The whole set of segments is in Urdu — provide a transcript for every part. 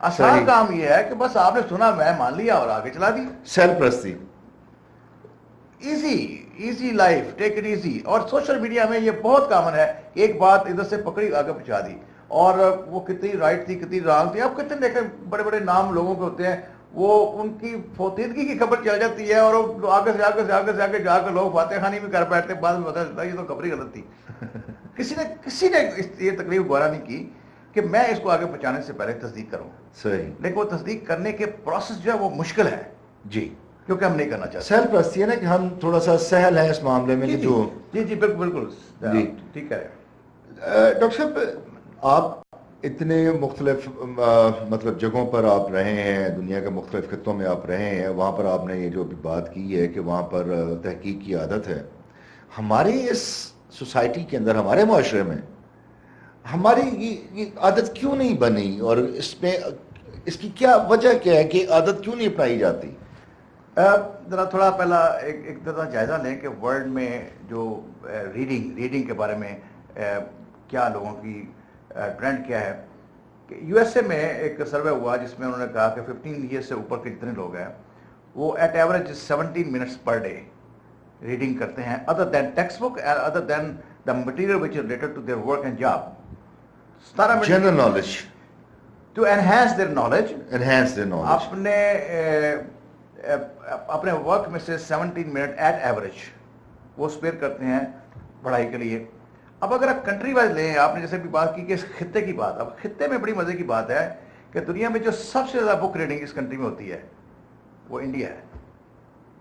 آسان کام یہ ہے کہ بس آپ نے سنا میں مان لیا اور آگے چلا دی. سیلف پرستی. Easy life, take it easy. اور سوشل میڈیا میں یہ بہت کامن ہے، ایک بات ادھر سے پکڑی آگے پہنچا دی، اور وہ کتنی رائٹ تھی کتنی رانگ تھی. اب کتنے دیکھیں بڑے بڑے نام لوگوں کے ہوتے ہیں، وہ ان کی فوتیدگی کی خبر چل جاتی ہے اور آگے سے آگے جا کے لوگ فاتح خانی بھی کر بیٹھتے ہیں، بعد میں پتا چلتا ہے یہ تو خبر ہی غلط تھی. کسی نے یہ تکلیف گوارا نہیں کی کہ میں اس کو آگے پہنچانے سے پہلے تصدیق کروں. صحیح. لیکن وہ تصدیق کرنے کے پروسیس جو ہے وہ مشکل ہے جی، کیونکہ ہم نہیں کرنا چاہتے. سیلف پرستی ہے نا کہ ہم تھوڑا سا سہل ہیں اس معاملے میں. جو جی بالکل جی ٹھیک ہے. ڈاکٹر صاحب، آپ اتنے مختلف مطلب جگہوں پر آپ رہے ہیں، دنیا کے مختلف خطوں میں آپ رہے ہیں، وہاں پر آپ نے یہ جو بھی بات کی ہے کہ وہاں پر تحقیق کی عادت ہے. ہماری اس سوسائٹی کے اندر، ہمارے معاشرے میں ہماری یہ عادت کیوں نہیں بنی، اور اس کی کیا وجہ کیا ہے کہ عادت کیوں نہیں اپنائی جاتی؟ ذرا تھوڑا پہلا ایک طرح جائزہ لیں کہ ورلڈ میں جو ریڈنگ کے بارے میں کیا لوگوں کی ٹرینڈ کیا ہے. کہ یو ایس اے میں ایک سروے ہوا جس میں انہوں نے کہا کہ 15 ایئر سے اوپر کے جتنے لوگ ہیں وہ at average 17 minutes per day reading کرتے ہیں، other than textbook, other than the material which is related to their work and job. 17 minute general knowledge, to enhance their knowledge. اپنے ورک میں سے 17 منٹ ایٹ ایوریج وہ اسپیئر کرتے ہیں پڑھائی کے لیے. اب اگر آپ کنٹری وائز لیں، آپ نے جیسے بھی بات کی کہ اس خطے کی بات، اب خطے میں بڑی مزے کی بات ہے کہ دنیا میں جو سب سے زیادہ بک ریڈنگ اس کنٹری میں ہوتی ہے وہ انڈیا ہے.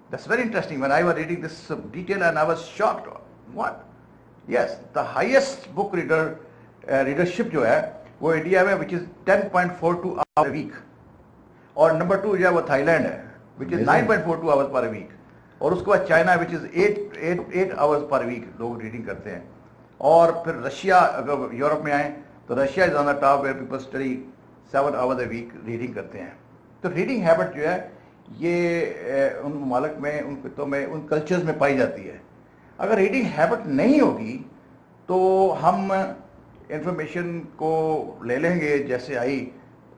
That's very interesting. When I was reading this detail and I was shocked. What? Yes, the highest book readership جو ہے وہ انڈیا میں which is 10.42 hours a week. اور نمبر 2 جو ہے وہ تھائی لینڈ ہے which is 9.42 hours per week. اور اس کے بعد China which is 8 hours per week لوگ ریڈنگ کرتے ہیں. اور پھر رشیا، اگر یورپ میں آئیں تو Russia is on the top where people study 7 hours a week reading کرتے ہیں. تو ریڈنگ ہیبٹ جو ہے یہ ان ممالک میں، ان خطوں میں، ان کلچرز میں پائی جاتی ہے. اگر ریڈنگ ہیبٹ نہیں ہوگی تو ہم انفارمیشن کو لے لیں گے جیسے آئی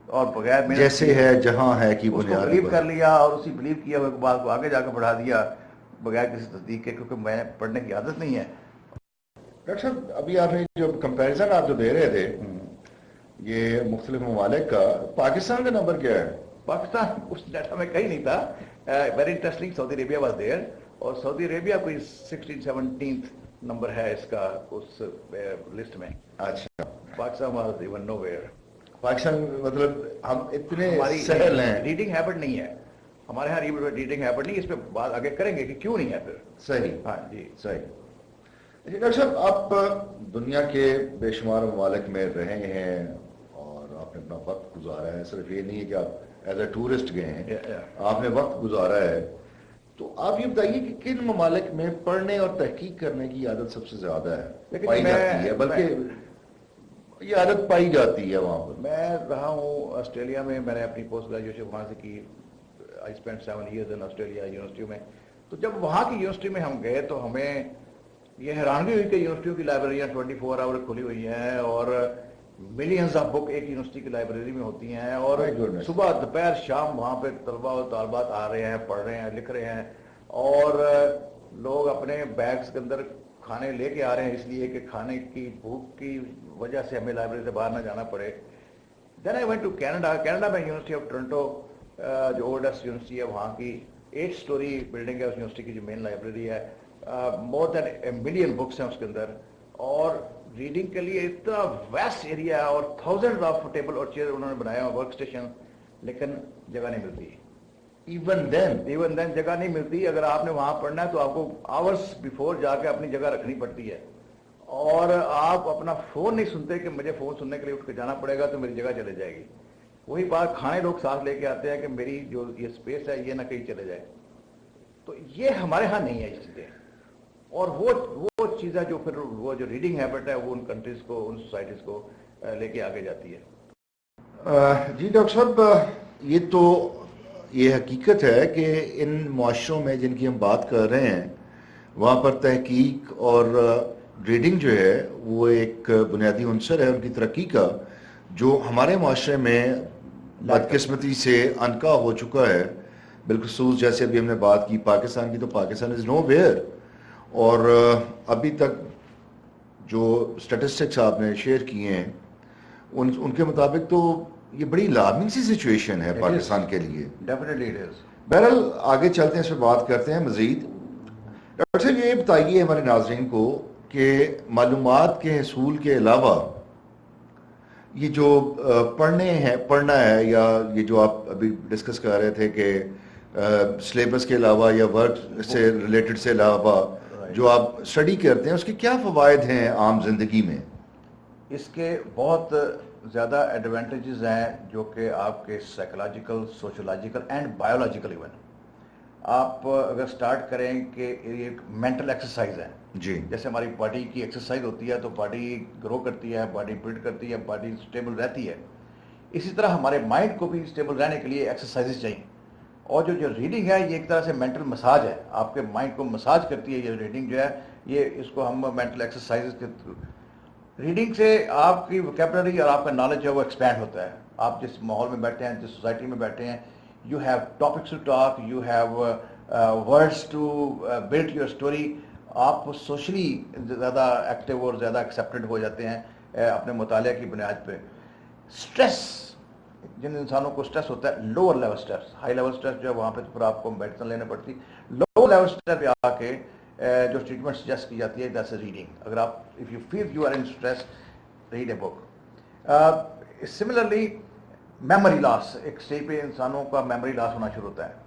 اور بغیر میں جیسے ہے جہاں ہے کی بنیاد بلیو کر لیا اور اسی بلیو کیا ہوئے بات کو آگے جا کے بڑھا دیا بغیر کسی تصدیق کے، کیونکہ میں پڑھنے کی عادت نہیں ہے. ڈاکٹر صاحب، ابھی آپ نے جو کمپیریزن آپ جو دے رہے تھے یہ مختلف ممالک کا، پاکستان کا نمبر کیا ہے؟ پاکستان اس ڈیٹا میں کہیں نہیں تھا. Very interesting, Saudi Arabia was there, اور سعودی عربیہ کوئی 16-17 نمبر ہے اس کا اس لسٹ میں. اچھا. Pakistan was even nowhere. Pakistan مطلب ہم اتنے سہل ہیں. ریڈنگ ہیبٹ نہیں ہے ہمارے یہاں، ریڈنگ ہیبٹ نہیں. اس پہ بات آگے کریں گے کہ کیوں نہیں ہے پھر. صحیح. ہاں جی صحیح. ڈاکٹر صاحب، آپ دنیا کے بے شمار ممالک میں رہے ہیں اور آپ نے اپنا وقت گزارا ہے. صرف یہ نہیں ہے کہ آپ ایز اے ٹورسٹ گئے ہیں، آپ نے وقت گزارا ہے. تو آپ یہ بتائیے کہ کن ممالک میں پڑھنے اور تحقیق کرنے کی عادت سب سے زیادہ ہے، پائی جاتی ہے، بلکہ یہ عادت پائی جاتی ہے وہاں پر؟ میں رہا ہوں آسٹریلیا میں، میں نے اپنی پوسٹ گریجویشن وہاں سے کی. I spend 7 years in Australia یونیورسٹیوں میں. تو جب وہاں کی یونیورسٹی میں ہم گئے تو ہمیں یہ حیرانگی ہوئی کہ یونیورسٹیوں کی لائبریریاں 24 hours کھلی ہوئی ہیں اور ملینز آف بک ایک یونیورسٹی کی لائبریری میں ہوتی ہیں، اور صبح دوپہر شام وہاں پہ طلباء اور طالبات آ رہے ہیں، پڑھ رہے ہیں، لکھ رہے ہیں، اور لوگ اپنے بیگز کے اندر کھانے لے کے آ رہے ہیں اس لیے کہ کھانے کی بھوک کی وجہ سے ہمیں لائبریری سے باہر نہ جانا پڑے. دین آئی وینٹ ٹو کینیڈا میں یونیورسٹی آف ٹورنٹو جو اولڈسٹ یونیورسٹی ہے وہاں کی 8 story بلڈنگ ہے اس یونیورسٹی کی جو مین لائبریری ہے. مور دین 1 million books ہیں اس کے اندر، اور ریڈنگ کے لیے اتنا ویسٹ ایریا ہے اور thousands آف ٹیبل اور چیئر انہوں نے بنایا ورک اسٹیشن، لیکن جگہ نہیں ملتی. ایون دین جگہ نہیں ملتی. اگر آپ نے وہاں پڑھنا ہے تو آپ کو آورس بیفور جا کے اپنی جگہ رکھنی پڑتی ہے، اور آپ اپنا فون نہیں سنتے کہ مجھے فون سننے کے لیے اٹھ کے جانا پڑے گا تو میری جگہ چلے جائے گی. وہی بات کھانے لوگ ساتھ لے کے آتے ہیں کہ میری جو یہ اسپیس ہے یہ نہ کہیں چلے جائے. تو یہ ہمارے ہاں نہیں ہے یہ چیزیں، اور وہ چیزیں جو پھر وہ جو ریڈنگ ہیبٹ ہے وہ ان کنٹریز کو، ان سوسائٹیز کو لے کے آگے جاتی ہے. جی ڈاکٹر صاحب، یہ حقیقت ہے کہ ان معاشروں میں جن کی ہم بات کر رہے ہیں وہاں پر تحقیق اور ریڈنگ جو ہے وہ ایک بنیادی عنصر ہے ان کی ترقی کا، جو ہمارے معاشرے میں بدقسمتی سے انکا ہو چکا ہے، بالخصوص جیسے ابھی ہم نے بات کی پاکستان کی، تو پاکستان از نو ویئر. اور ابھی تک جو اسٹیٹسٹکس آپ نے شیئر کیے ہیں ان کے مطابق تو یہ بڑی الارمنگ سی سچویشن ہے پاکستان کے لیے. Definitely it is. بہرحال آگے چلتے ہیں، اس پہ بات کرتے ہیں مزید. ڈاکٹر صاحب یہ بتائیے ہمارے ناظرین کو کہ معلومات کے حصول کے علاوہ یہ جو پڑھنا ہے، یا یہ جو آپ ابھی ڈسکس کر رہے تھے کہ سلیبس کے علاوہ یا ورک سے ریلیٹڈ سے علاوہ جو آپ اسٹڈی کرتے ہیں، اس کے کیا فوائد ہیں عام زندگی میں؟ اس کے بہت زیادہ ایڈوانٹیجز ہیں جو کہ آپ کے psychological, sociological and biological even. آپ اگر سٹارٹ کریں کہ یہ ایک مینٹل ایکسرسائز ہے. جی. جیسے ہماری باڈی کی ایکسرسائز ہوتی ہے تو باڈی گرو کرتی ہے، باڈی بلڈ کرتی ہے، باڈی اسٹیبل رہتی ہے. اسی طرح ہمارے مائنڈ کو بھی اسٹیبل رہنے کے لیے ایکسرسائزز چاہیے. اور جو ریڈنگ ہے یہ ایک طرح سے مینٹل مساج ہے، آپ کے مائنڈ کو مساج کرتی ہے. یہ ریڈنگ جو ہے یہ اس کو ہم مینٹل ایکسرسائز کے تھرو، ریڈنگ سے آپ کی ویکیبلری اور آپ کا نالج ہے وہ ایکسپینڈ ہوتا ہے. آپ جس ماحول میں بیٹھے ہیں، جس سوسائٹی میں بیٹھے ہیں، you have topics to talk, you have words to build your story. آپ سوشلی زیادہ ایکٹیو اور زیادہ ایکسیپٹڈ ہو جاتے ہیں اپنے مطالعے کی بنیاد پہ. اسٹریس، جن انسانوں کو اسٹریس ہوتا ہے، lower level stress, high level stress جو ہے وہاں پہ پھر آپ کو میڈیسن لینا پڑتی. لوور لیول اسٹریس پہ آ کے جو ٹریٹمنٹ سجیسٹ کی جاتی ہے دیٹس اے ریڈنگ. اگر آپ if you feel you are in stress, read a book. Similarly memory loss, ایک اسٹیج پہ انسانوں کا میموری لاس ہونا شروع ہوتا ہے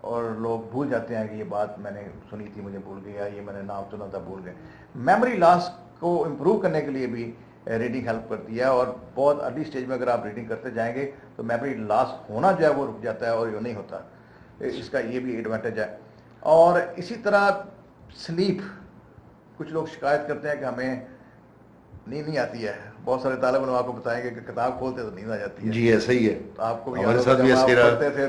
اور لوگ بھول جاتے ہیں کہ یہ بات میں نے سنی تھی مجھے بھول گیا، یہ میں نے نام سنا تھا بھول گئے. میموری لاس کو امپروو کرنے کے لیے بھی ریڈنگ ہیلپ کرتی ہے. اور بہت ارلی اسٹیج میں اگر آپ ریڈنگ کرتے جائیں گے تو میموری لاس ہونا جو ہے وہ رک جاتا ہے اور یہ نہیں ہوتا. اس کا یہ بھی ایڈوانٹیج ہے. اور اسی طرح سلیپ، کچھ لوگ شکایت کرتے ہیں کہ ہمیں نیند نہیں آتی ہے. بہت سارے طالب علم آپ کو بتائیں گے کہ کتاب کھولتے تو نیند آ جاتی ہے. جی ایسا ہی ہے، تو آپ کو بھی ہمارے ساتھ بھی ایسے پڑھتے تھے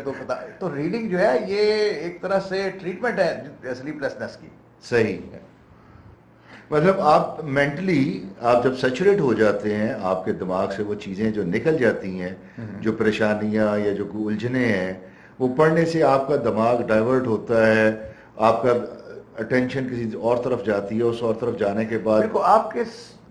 تو ریڈنگ جو ہے یہ ایک طرح سے ٹریٹمنٹ ہے سلیپ لیسنس کی. صحیح ہے. مطلب آپ مینٹلی آپ جب سیچوریٹ ہو جاتے ہیں، آپ کے دماغ سے وہ چیزیں جو نکل جاتی ہیں، جو پریشانیاں یا جو الجھنیں ہیں، وہ پڑھنے سے آپ کا دماغ ڈائیورٹ ہوتا ہے، آپ کا اٹینشن کسی اور طرف جاتی ہے. اس اور طرف جانے کے بعد بالکل آپ کے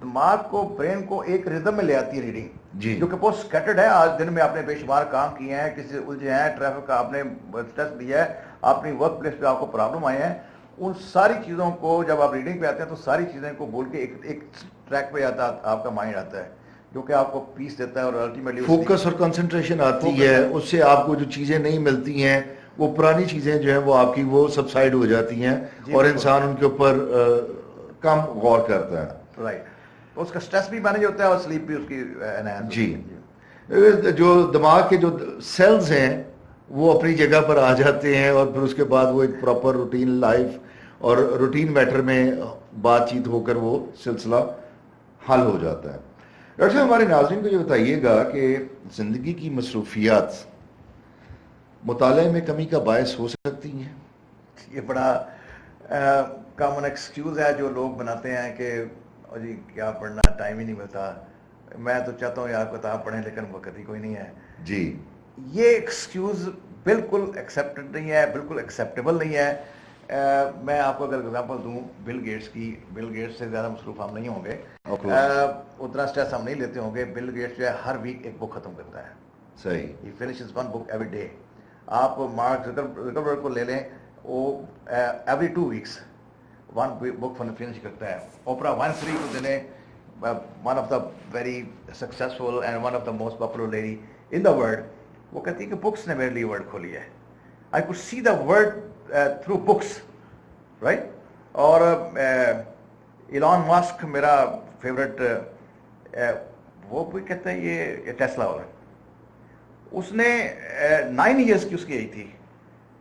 دماغ کو، برین کو ایک ردم میں لے آتی ہے ریڈنگ. جی. جو کہ بہت سکیٹرڈ ہے. آج دن میں آپ نے بے شمار کام کیے ہیں، کسی الجھے ہیں، ٹریفک کا آپ نے اسٹریس لیا ہے، اپنی ورک پلیس پہ آپ کو پرابلم آئے ہیں. ان ساری چیزوں کو جب آپ ریڈنگ پہ آتے ہیں تو ساری چیزیں کو بول کے ایک ٹریک پہ آتا آپ کا مائنڈ آتا ہے جو کہ آپ کو پیس دیتا ہے. اور الٹیمیٹلی فوکس اور کنسنٹریشن آتی ہے. اس سے آپ کو جو چیزیں نہیں ملتی ہیں، وہ پرانی چیزیں جو ہیں وہ آپ کی وہ سبسائڈ ہو جاتی ہیں اور انسان ان کے اوپر کم غور کرتا ہے. رائٹ. اس کا سٹریس بھی مینیج ہوتا ہے اور سلیپ بھی اس کی انہینس. جی. جو دماغ کے جو سیلز ہیں وہ اپنی جگہ پر آ جاتے ہیں اور پھر اس کے بعد وہ ایک پراپر روٹین لائف اور روٹین میٹر میں بات چیت ہو کر وہ سلسلہ حل ہو جاتا ہے. ڈاکٹر صاحب ہمارے ناظرین کو یہ بتائیے گا کہ زندگی کی مصروفیات مطالعے میں کمی کا باعث ہو سکتی ہیں؟ یہ بڑا کامن ایکسکیوز ہے جو لوگ بناتے ہیں کہ جی کیا پڑھنا، ٹائم ہی نہیں ملتا. میں تو چاہتا ہوں آپ کتاب پڑھیں لیکن وقت ہی کوئی نہیں ہے. جی. یہ ایکسکیوز بالکل ایکسیپٹڈ نہیں ہے، بالکل ایکسیپٹیبل نہیں ہے. میں آپ کو اگر اگزامپل دوں بل گیٹس کی، بل گیٹس سے زیادہ مصروف ہم نہیں ہوں گے، اتنا اسٹریس ہم نہیں لیتے ہوں گے. بل گیٹس جو ہے ہر ویک ایک بک ختم کرتا ہے. صحیح. He finishes one book every day. آپ مارک زکربرگ کو لے لیں، وہ every 2 weeks one book finish کرتا ہے. اوپرا ونفری کو دے لیں، one of the very successful and one of the most popular lady in the world. وہ کہتی ہے کہ بکس نے میرے لیے ورلڈ کھولی ہے. I could see the world through books, right. اور ایلان ماسک میرا فیوریٹ، وہ بھی کہتا ہے یہ ٹیسلا والا، اس نے 9 years کی اس کی ایج تھی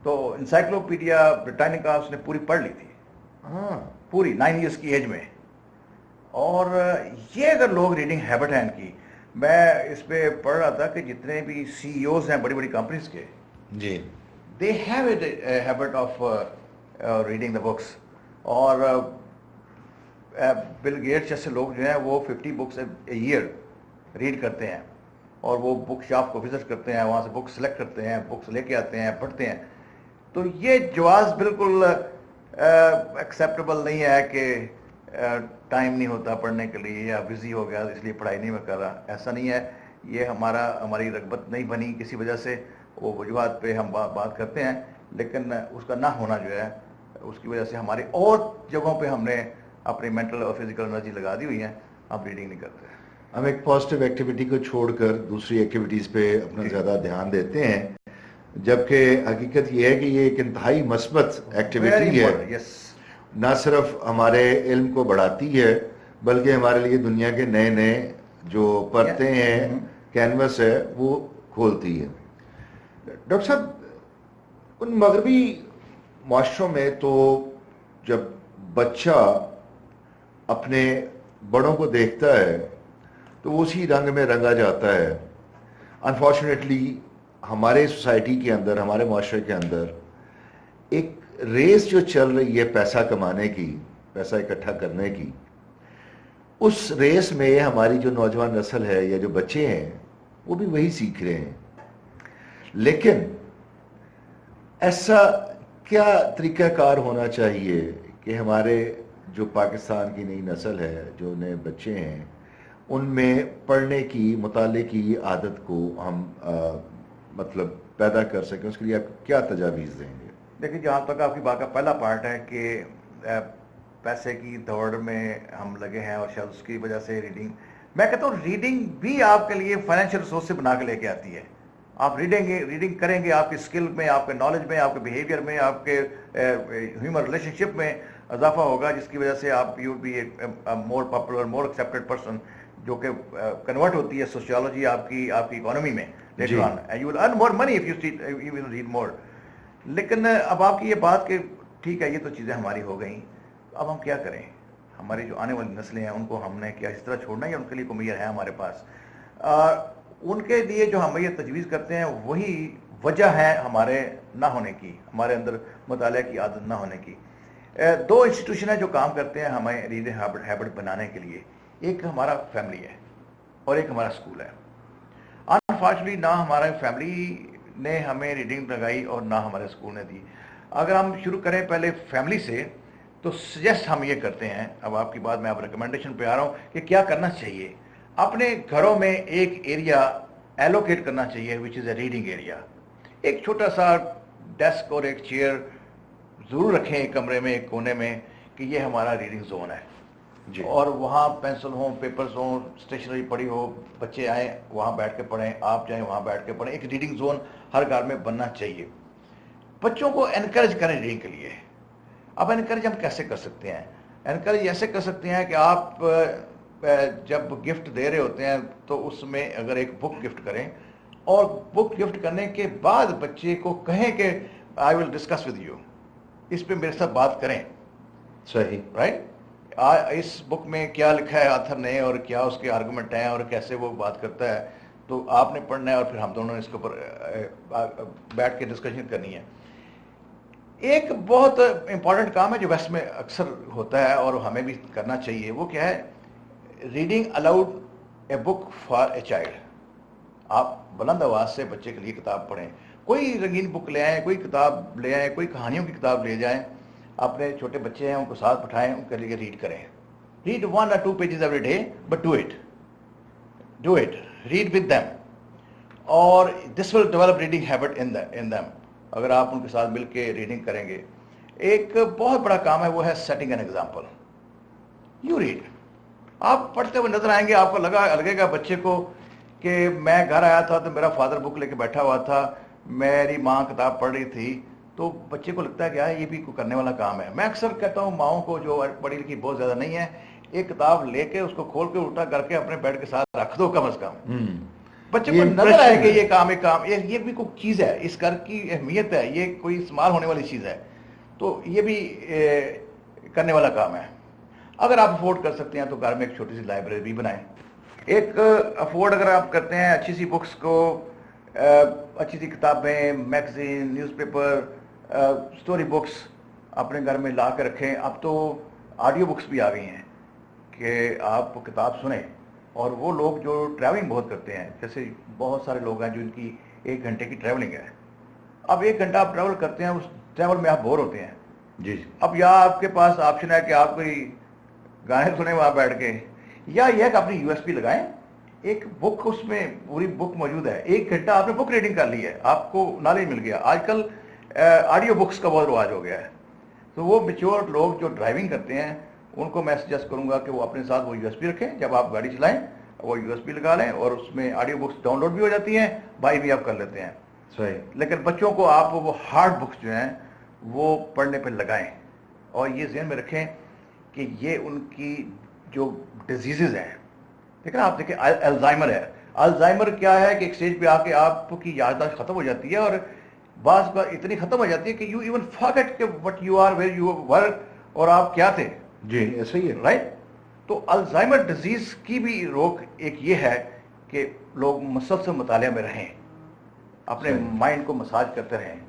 تو انسائکلوپیڈیا برٹانیکا اس نے پوری پڑھ لی تھی. ہاں. پوری 9 years کی ایج میں. اور یہ اگر لوگ ریڈنگ ہیبٹ ہے ان کی، میں اس پہ پڑھ رہا تھا کہ جتنے بھی CEOs ہیں بڑی بڑی کمپنیز کے، جی، they have a habit of reading the books. اور بل گیٹس جیسے لوگ جو ہیں وہ 50 books اے ایئر ریڈ کرتے ہیں. اور وہ بک شاپ کو وزٹ کرتے ہیں, وہاں سے بک سلیکٹ کرتے ہیں, بکس لے کے آتے ہیں, پڑھتے ہیں. تو یہ جواز بالکل ایکسیپٹیبل نہیں ہے کہ ٹائم نہیں ہوتا پڑھنے کے لیے یا بزی ہو گیا اس لیے پڑھائی نہیں میں کر رہا. ایسا نہیں ہے, یہ ہماری رغبت نہیں بنی کسی وجہ سے, وہ وجوہات پہ ہم بات کرتے ہیں, لیکن اس کا نہ ہونا جو ہے اس کی وجہ سے ہماری اور جگہوں پہ ہم نے اپنی مینٹل اور فزیکل انرجی لگا دی ہوئی ہے, ہم ریڈنگ نہیں کرتے. ہم ایک پازیٹیو ایکٹیویٹی کو چھوڑ کر دوسری ایکٹیویٹیز پہ اپنا زیادہ دھیان دیتے ہیں, جبکہ حقیقت یہ ہے کہ یہ ایک انتہائی مثبت ایکٹیویٹی ہے. نہ صرف ہمارے علم کو بڑھاتی ہے بلکہ ہمارے لیے دنیا کے نئے نئے جو پرتیں ہیں, کینوس ہے, وہ کھولتی ہے. ڈاکٹر صاحب, ان مغربی معاشروں میں تو جب بچہ اپنے بڑوں کو دیکھتا ہے تو وہ اسی رنگ میں رنگا جاتا ہے. انفارچونیٹلی ہمارے سوسائٹی کے اندر, ہمارے معاشرے کے اندر ایک ریس جو چل رہی ہے پیسہ کمانے کی, پیسہ اکٹھا کرنے کی, اس ریس میں ہماری جو نوجوان نسل ہے یا جو بچے ہیں وہ بھی وہی سیکھ رہے ہیں. لیکن ایسا کیا طریقہ کار ہونا چاہیے کہ ہمارے جو پاکستان کی نئی نسل ہے, جو نئے بچے ہیں, ان میں پڑھنے کی, مطالعے کی عادت کو ہم مطلب پیدا کر سکیں؟ اس کے لیے آپ کیا تجاویز دیں گے؟ دیکھیں, جہاں تک آپ کی بات کا پہلا پارٹ ہے کہ پیسے کی دوڑ میں ہم لگے ہیں اور شاید اس کی وجہ سے ریڈنگ, میں کہتا ہوں ریڈنگ بھی آپ کے لیے فائنینشیل ریسورس سے بنا کے لے کے آتی ہے. آپ ریڈنگ کریں گے, آپ کی اسکل میں, آپ کے نالج میں, آپ کے بیہیویئر میں, آپ کے ہیومن ریلیشن شپ میں اضافہ ہوگا, جس کی وجہ سے آپ you be more popular, more accepted person, جو کہ کنورٹ ہوتی ہے سوشیولوجی آپ کی اکانومی میں later on. You will earn more money if you will read more. لیکن اب آپ کی یہ بات کہ ٹھیک ہے یہ تو چیزیں ہماری ہو گئیں, اب ہم کیا کریں؟ ہماری جو آنے والی نسلیں ہیں ان کو ہم نے کیا اس طرح چھوڑنا ہے یا ان کے لیے کوئی میئر ہے ہمارے پاس؟ ان کے لیے جو ہم یہ تجویز کرتے ہیں وہی وجہ ہے ہمارے نہ ہونے کی, ہمارے اندر مطالعہ کی عادت نہ ہونے کی. دو انسٹیٹیوشن ہیں جو کام کرتے ہیں ہمیں ریڈنگ ہیبٹ بنانے کے لیے. ایک ہمارا فیملی ہے اور ایک ہمارا اسکول ہے. انفارچونیٹلی نہ ہمارا فیملی نے ہمیں ریڈنگ لگائی اور نہ ہمارے اسکول نے دی. اگر ہم شروع کریں پہلے فیملی سے تو سجیسٹ ہم یہ کرتے ہیں, اب آپ کی بات میں آپ ریکمنڈیشن پہ آ رہا ہوں کہ کیا کرنا چاہیے. اپنے گھروں میں ایک ایریا ایلوکیٹ کرنا چاہیے وچ از اے ریڈنگ ایریا. ایک چھوٹا سا ڈیسک اور ایک چیئر ضرور رکھیں ایک کمرے میں, ایک کونے میں, کہ یہ ہمارا ریڈنگ زون ہے. جی. اور وہاں پینسل ہوں, پیپرز ہوں, اسٹیشنری پڑی ہو, بچے آئیں وہاں بیٹھ کے پڑھیں, آپ جائیں وہاں بیٹھ کے پڑھیں. ایک ریڈنگ زون ہر گھر میں بننا چاہیے. بچوں کو انکریج کریں ریڈنگ کے لیے. اب انکریج ہم کیسے کر سکتے ہیں؟ انکریج ایسے کر سکتے ہیں کہ آپ جب گفٹ دے رہے ہوتے ہیں تو اس میں اگر ایک بک گفٹ کریں, اور بک گفٹ کرنے کے بعد بچے کو کہیں کہ آئی ول ڈسکس ود یو, اس پہ میرے ساتھ بات کریں. صحیح, رائٹ. اس بک میں کیا لکھا ہے آتھر نے اور کیا اس کے آرگومنٹ ہیں اور کیسے وہ بات کرتا ہے, تو آپ نے پڑھنا ہے اور پھر ہم دونوں نے اس کے اوپر بیٹھ کے ڈسکشن کرنی ہے. ایک بہت امپورٹنٹ کام ہے جو ویسٹ میں اکثر ہوتا ہے اور ہمیں بھی کرنا چاہیے, وہ کیا ہے؟ Reading allowed a book for a child. آپ بلند آواز سے بچے کے لیے کتاب پڑھیں. کوئی رنگین بک لے آئیں, کوئی کتاب لے آئیں, کوئی کہانیوں کی کتاب لے جائیں. اپنے چھوٹے بچے ہیں ان کو ساتھ بٹھائیں, ان کے لیے ریڈ کریں. Read 1 or 2 pages every day, but do it. Read with them, اور this will develop reading habit in them. اگر آپ ان کے ساتھ مل کے ریڈنگ کریں گے. ایک بہت بڑا کام ہے, وہ ہے setting an example. You read. آپ پڑھتے ہوئے نظر آئیں گے, آپ کو لگے گا بچے کو کہ میں گھر آیا تھا تو میرا فادر بک لے کے بیٹھا ہوا تھا, میری ماں کتاب پڑھ رہی تھی, تو بچے کو لگتا ہے کہ یہ بھی کوئی کرنے والا کام ہے. میں اکثر کہتا ہوں ماؤں کو جو پڑھی لکھی بہت زیادہ نہیں ہے, ایک کتاب لے کے اس کو کھول کے الٹا کر کے اپنے بیڈ کے ساتھ رکھ دو کم از کم. بچے کو نظر آئے کہ یہ کام یہ بھی کوئی چیز ہے, اس گھر کی اہمیت ہے, یہ کوئی استعمال ہونے والی چیز ہے, تو یہ بھی کرنے والا کام ہے. اگر آپ افورڈ کر سکتے ہیں تو گھر میں ایک چھوٹی سی لائبریری بھی بنائیں. ایک افورڈ اگر آپ کرتے ہیں اچھی سی بکس کو, اچھی سی کتابیں, magazine, news paper, story books اپنے گھر میں لا کے رکھیں. اب تو آڈیو بکس بھی آ گئی ہیں کہ آپ کتاب سنیں اور وہ لوگ جو ٹریولنگ بہت کرتے ہیں، جیسے بہت سارے لوگ ہیں جن کی 1 گھنٹے کی ٹریولنگ ہے. اب 1 گھنٹہ آپ ٹریول کرتے ہیں، اس ٹریول میں آپ بور ہوتے ہیں. جی. اب یا آپ کے پاس آپشن ہے کہ آپ کوئی گانے سنیں وہاں بیٹھ کے، یا یہ ہے کہ اپنی یو ایس پی لگائیں، ایک بک اس میں پوری بک موجود ہے، 1 گھنٹہ آپ نے بک ریڈنگ کر لی ہے، آپ کو نالج مل گیا. آج کل آڈیو بکس کا بہت رواج ہو گیا ہے. تو وہ میچور لوگ جو ڈرائیونگ کرتے ہیں ان کو میں سجیسٹ کروں گا کہ وہ اپنے ساتھ وہ یو ایس پی رکھیں، جب آپ گاڑی چلائیں وہ یو ایس پی لگا لیں، اور اس میں آڈیو بکس ڈاؤن لوڈ بھی ہو جاتی ہیں، بائی بھی آپ کر لیتے ہیں. صحیح. لیکن بچوں کو آپ وہ ہارڈ بکس جو ہیں وہ پڑھنے پہ لگائیں، اور یہ ذہن میں رکھیں کہ یہ ان کی جو ڈیزیزز ہیں، لیکن آپ دیکھیں الزائمر ہے. الزائمر کیا ہے کہ ایک اسٹیج پہ آ کے آپ کی یادداشت ختم ہو جاتی ہے، اور بعض بار اتنی ختم ہو جاتی ہے کہ یو ایون فارگیٹ کہ what you are, where you were, اور آپ کیا تھے. جی ایسا ہی ہے. رائٹ. تو الزائمر ڈیزیز کی بھی روک ایک یہ ہے کہ لوگ مسلسل مطالعہ میں رہیں، اپنے مائنڈ کو مساج کرتے رہیں.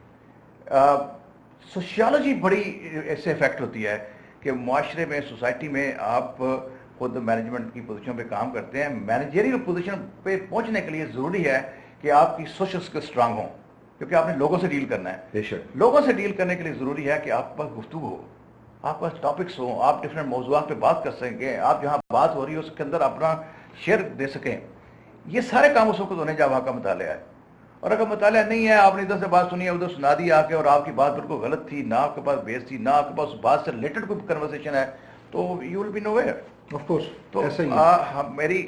سوشیالوجی بڑی ایسے افیکٹ ہوتی ہے کہ معاشرے میں، سوسائٹی میں آپ خود مینجمنٹ کی پوزیشن پہ کام کرتے ہیں، مینیجریل پوزیشن پہ پہنچنے کے لیے ضروری ہے کہ آپ کی سوشل اسکل اسٹرانگ ہوں، کیونکہ آپ نے لوگوں سے ڈیل کرنا ہے. بے شک. لوگوں سے ڈیل کرنے کے لیے ضروری ہے کہ آپ کے پاس گفتگو ہو، آپ کے پاس ٹاپکس ہوں، آپ ڈفرینٹ موضوعات پہ بات کر سکیں، آپ جہاں بات ہو رہی ہے اس کے اندر اپنا شیئر دے سکیں. یہ سارے کام اس وقت ہونے جب وہاں کا مطالعہ ہے. اور اگر مطالعہ نہیں ہے، آپ نے ادھر سے بات سنی ہے، ادھر سنا دی آ کے، اور آپ کی بات بالکل غلط تھی، نہ آپ کے پاس بیس تھی، نہ آپ کے پاس اس بات سے ریلیٹڈ کوئی کنورسیشن ہے، تو you will be nowhere. Of course. تو ایسا ہی ہے. میری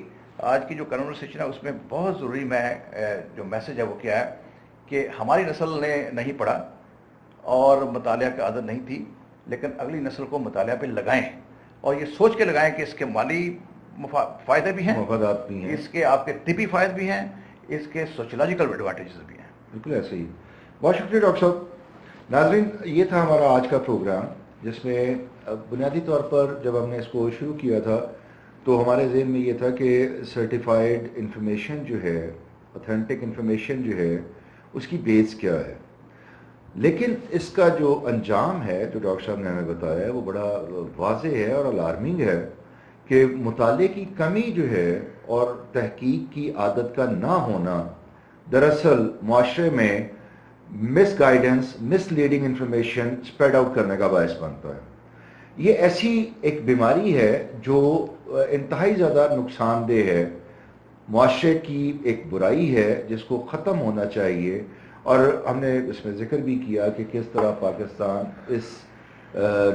آج کی جو کنورسیشن ہے اس میں بہت ضروری میں جو میسج ہے وہ کیا ہے کہ ہماری نسل نے نہیں پڑھا اور مطالعہ کی عادت نہیں تھی، لیکن اگلی نسل کو مطالعہ پہ لگائیں، اور یہ سوچ کے لگائیں کہ اس کے مالی فائدے بھی ہیں، مفادات بھی ہیں، اس کے آپ کے طبی فائدے بھی ہیں، اس کے سوشولوجیکل ایڈوانٹیجز بھی ہیں. بالکل ایسے ہی. بہت شکریہ ڈاکٹر صاحب. ناظرین، یہ تھا ہمارا آج کا پروگرام، جس میں بنیادی طور پر جب ہم نے اس کو شروع کیا تھا تو ہمارے ذہن میں یہ تھا کہ سرٹیفائڈ انفارمیشن جو ہے، اوتھینٹک انفارمیشن جو ہے، اس کی بیس کیا ہے. لیکن اس کا جو انجام ہے جو ڈاکٹر صاحب نے ہمیں بتایا ہے وہ بڑا واضح ہے اور الارمنگ ہے کہ مطالعے کی کمی جو ہے اور تحقیق کی عادت کا نہ ہونا دراصل معاشرے میں مس گائیڈنس، مس لیڈنگ انفارمیشن اسپریڈ آؤٹ کرنے کا باعث بنتا ہے. یہ ایسی ایک بیماری ہے جو انتہائی زیادہ نقصان دہ ہے، معاشرے کی ایک برائی ہے جس کو ختم ہونا چاہیے. اور ہم نے اس میں ذکر بھی کیا کہ کس طرح پاکستان اس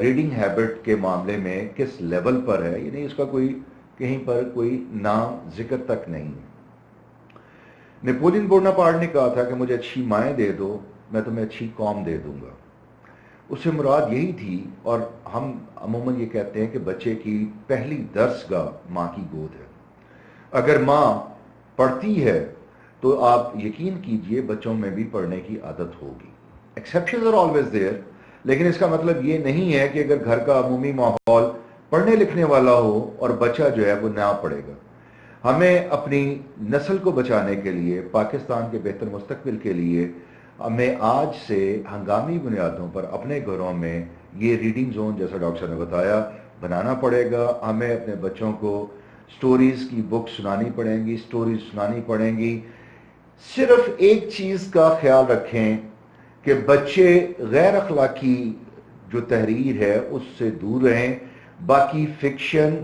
ریڈنگ ہیبٹ کے معاملے میں کس لیول پر ہے، یعنی اس کا کوئی کہیں پر کوئی نام ذکر تک نہیں. نیپولین بوناپارٹ نے کہا تھا کہ مجھے اچھی مائیں دے دو، میں تمہیں اچھی قوم دے دوں گا. اس سے مراد یہی تھی، اور ہم عموماً یہ کہتے ہیں کہ بچے کی پہلی درس گاہ ماں کی گود ہے. اگر ماں پڑھتی ہے تو آپ یقین کیجئے بچوں میں بھی پڑھنے کی عادت ہوگی. ایکسیپشنز آر آلویز دیئر، لیکن اس کا مطلب یہ نہیں ہے کہ اگر گھر کا عمومی ماحول پڑھنے لکھنے والا ہو اور بچہ جو ہے وہ نہ پڑھے گا. ہمیں اپنی نسل کو بچانے کے لیے، پاکستان کے بہتر مستقبل کے لیے، ہمیں آج سے ہنگامی بنیادوں پر اپنے گھروں میں یہ ریڈنگ زون جیسا ڈاکٹر صاحب نے بتایا بنانا پڑے گا. ہمیں اپنے بچوں کو سٹوریز کی بک سنانی پڑیں گی، سٹوریز سنانی پڑیں گی. صرف ایک چیز کا خیال رکھیں کہ بچے غیر اخلاقی جو تحریر ہے اس سے دور رہیں. باقی فکشن،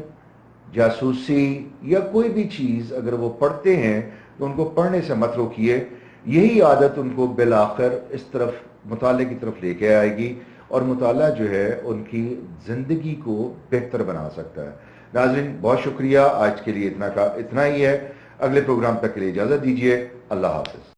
جاسوسی یا کوئی بھی چیز اگر وہ پڑھتے ہیں تو ان کو پڑھنے سے مت روکیے. یہی عادت ان کو بالآخر اس طرف مطالعے کی طرف لے کے آئے گی، اور مطالعہ جو ہے ان کی زندگی کو بہتر بنا سکتا ہے. ناظرین بہت شکریہ، آج کے لیے اتنا ہی ہے. اگلے پروگرام تک کے لیے اجازت دیجیے. اللہ حافظ.